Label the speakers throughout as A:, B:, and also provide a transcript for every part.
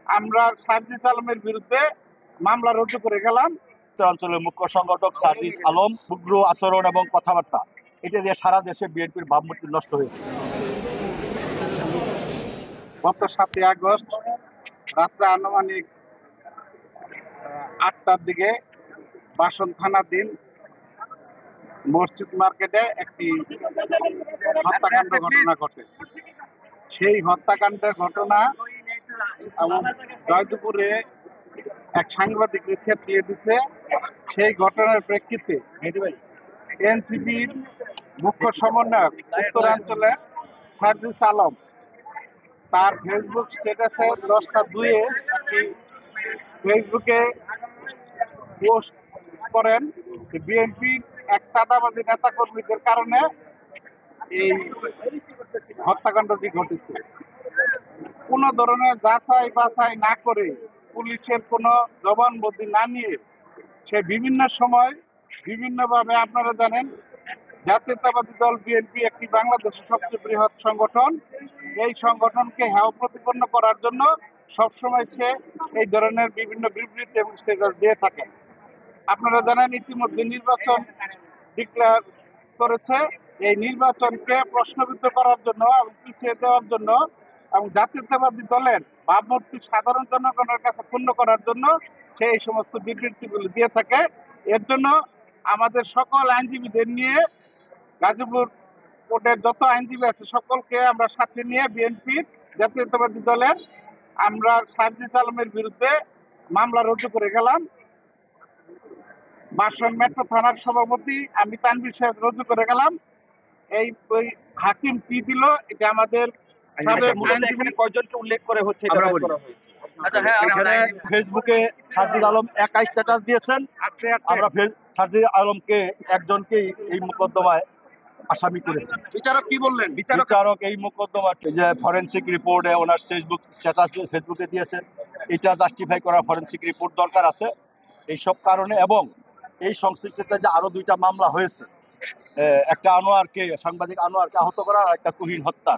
A: আমরা সার্জিস আলমের বিরুদ্ধে মামলা রুজু করে গেলাম।
B: অঞ্চলের মুখ্য সংগঠক সার্জিস আলম উগ্র আচরণ এবং কথাবার্তা এটা দিয়ে সারা দেশে বিএনপির ভাবমূর্তি নষ্ট হয়েছে।
A: গত 7ই আগস্ট রাত্রে আনুমানিক 8টার দিকে বাসন থানাধীন মসজিদ মার্কেটে একটি হত্যাকাণ্ড ঘটনা ঘটে। সেই হত্যাকাণ্ডের ঘটনা এবং জয়দেবপুরে এক সাংবাদিককে চেতলিয়ে দিচ্ছে। সেই ঘটনার প্রেক্ষিতে এনসিপির মুখ্য সমন্বয়ক উত্তরাঞ্চলের সার্জিস আলম তার ফেসবুক স্ট্যাটাসে 10টা 2-এ একটি ফেসবুকে পোস্ট করেন বিএনপির এক চাঁদাবাজি নেতাকর্মীদের কারণে এই হত্যাকাণ্ডটি ঘটেছে। কোনো ধরনের যাচাই বাছাই না করে, পুলিশের কোনো জবানবন্দি না নিয়ে সে বিভিন্ন সময় বিভিন্নভাবে, আপনারা জানেন জাতীয়তাবাদী দল বিএনপি একটি বাংলাদেশের সবচেয়ে বৃহৎ সংগঠন। এই সংগঠনকে হেয় প্রতিপন্ন করার জন্য সবসময় সে এই ধরনের বিভিন্ন বিবৃতি এবং স্ট্যাটাস দিয়ে থাকেন। আপনারা জানেন ইতিমধ্যে নির্বাচন ডিক্লেয়ার করেছে। এই নির্বাচনকে প্রশ্নবিদ্ধ করার জন্য এবং পিছিয়ে দেওয়ার জন্য এবং জাতীয়তাবাদী দলের ভাবমূর্তি সাধারণ জনগণের কাছে পূর্ণ করার জন্য সে এই সমস্ত বিবৃতিগুলি দিয়ে থাকে। এর জন্য আমাদের সকল আইনজীবীদের নিয়ে, গাজীপুর কোর্টের যত আইনজীবী আছে সকলকে আমরা সাথে নিয়ে বিএনপির জাতীয়তাবাদী দলের আমরা সার্জিস আলমের বিরুদ্ধে মামলা রুজু করে গেলাম। বাসন মেট্রো থানার সভাপতি আমি তানভীর সাহেব রুজু করে গেলাম। এই ওই হাকিম কি দিল এটা আমাদের
B: কয়জনকে উল্লেখ করে হচ্ছে এখানে ফেসবুকে সার্জিস আলম একাই স্ট্যাটাস দিয়েছেন। আমরা সার্জিস আলমকে একজনকেই এই মোকদ্দমায় আসামি করেছি।
A: বিচারক কি বললেন?
B: বিচারক এই মোকদ্দমা যে ফরেনসিক রিপোর্টে ওনার ফেসবুক স্ট্যাটাস ফেসবুকে দিয়েছেন, এটা জাস্টিফাই করা ফরেনসিক রিপোর্ট দরকার আছে এইসব কারণে। এবং এই সংশ্লিষ্টতা যে আরো 2টা মামলা হয়েছে, একটা সাংবাদিক আনোয়ারকে আহত করা আর একটা তুহিন হত্যা,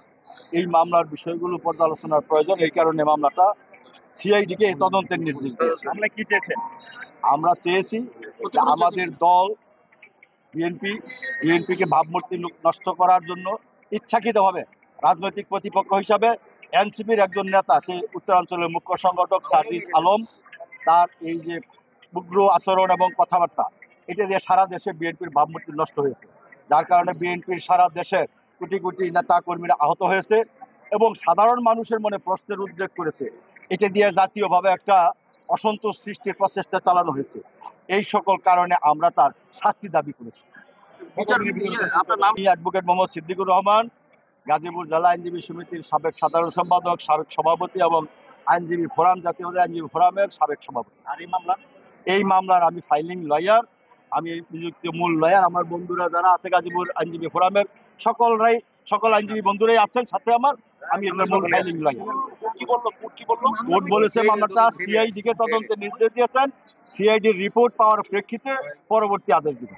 B: এই মামলার বিষয়গুলো পর্যালোচনার প্রয়োজন। এই কারণে মামলাটা সিআইডিকে তদন্তের নির্দেশ দিয়েছে।
A: আমরা কি চেয়েছেন?
B: আমরা চেয়েছি আমাদের দল বিএনপিকে ভাবমূর্তি নষ্ট করার জন্য ইচ্ছাকৃতভাবে রাজনৈতিক প্রতিপক্ষ হিসাবে এনসিপির একজন নেতা, সেই উত্তরাঞ্চলের মুখ্য সংগঠক সার্জিস আলম, তার এই যে উগ্র আচরণ এবং কথাবার্তা এটা দিয়ে সারা দেশে বিএনপির ভাবমূর্তি নষ্ট হয়েছে। যার কারণে বিএনপির সারা দেশের কোটি কোটি নেতা কর্মীরা আহত হয়েছে এবং সাধারণ মানুষের মনে প্রশ্নের উদ্রেক করেছে। এটা দিয়ে জাতীয়ভাবে একটা অসন্তোষ সৃষ্টির প্রচেষ্টা চালানো হয়েছে। এই সকল কারণে আমরা তার শাস্তি দাবি করেছি। অ্যাডভোকেট মোহাম্মদ সিদ্দিকুর রহমান, গাজীপুর জেলা আইনজীবী সমিতির সাবেক সাধারণ সম্পাদক, সাবেক সভাপতি এবং আইনজীবী ফোরাম, জাতীয় আইনজীবী ফোরামের সাবেক সভাপতি।
A: আর
B: এই মামলার আমি ফাইলিং লয়ার, আমি নিযুক্ত মূল লয়ার। আমার বন্ধুরা যারা আছে গাজীপুর আইনজীবী ফোরামের সকল আইনজীবী বন্ধুরাই আছেন সাথে আমার, আমি এটার মূল ফাইলিং লয়ার। কোর্ট বলেছে মামলাটা সিআইডি কে তদন্তের নির্দেশ দিয়েছেন, সিআইডির রিপোর্ট পাওয়ার প্রেক্ষিতে পরবর্তী আদেশ দিবেন।